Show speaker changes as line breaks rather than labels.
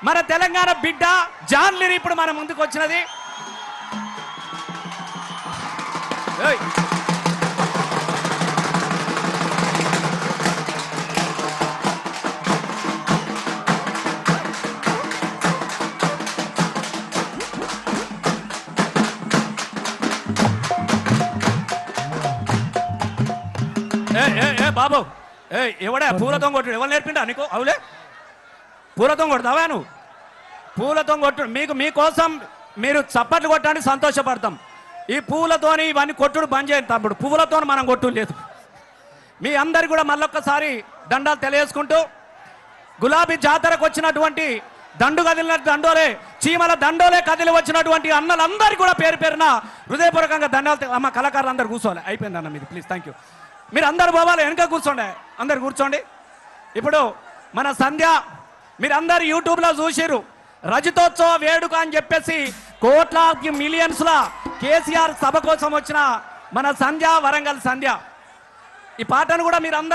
మన తెలంగాణ బిడ్డ జాన్లిరి ఇప్పుడు మన ముందుకు వచ్చినది. బాబు ఎవడే పూలతో కొట్టు? ఎవరు నేర్పిండా నీకు? అవులే పూలతో కొడతావా నువ్వు? పూలతో కొట్టు. మీకోసం మీరు చప్పట్లు కొట్టడానికి సంతోషపడతాం. ఈ పూలతోని ఇవన్నీ కొట్టుడు బంద్ చేయండి తమ్ముడు. పువ్వులతో మనం కొట్టు లేదు. మీ అందరికి కూడా మళ్ళొక్కసారి దండాలు తెలియజేసుకుంటూ, గులాబీ జాతరకు వచ్చినటువంటి దండు కదిలిన దండోలే, చీమల దండోలే కదిలి వచ్చినటువంటి అన్నలందరికీ కూడా పేరు పేరున హృదయపూర్వకంగా దండాలు. అమ్మ కళాకారులు అందరు కూర్చోవాలి. అయిపోయింది అన్న మీది, ప్లీజ్, థ్యాంక్ యూ. మీరు అందరు పోవాలి, వెనక కూర్చోండి, అందరు కూర్చోండి. ఇప్పుడు మన సంధ్య మీరందరు యూట్యూబ్లో చూసిర్రు, రజతోత్సవ వేడుక అని చెప్పేసి కోట్లాది మిలియన్స్ల కేసీఆర్ సభ కోసం వచ్చిన మన సంధ్య, వరంగల్ సంధ్య. ఈ పాటను కూడా మీరు అందరూ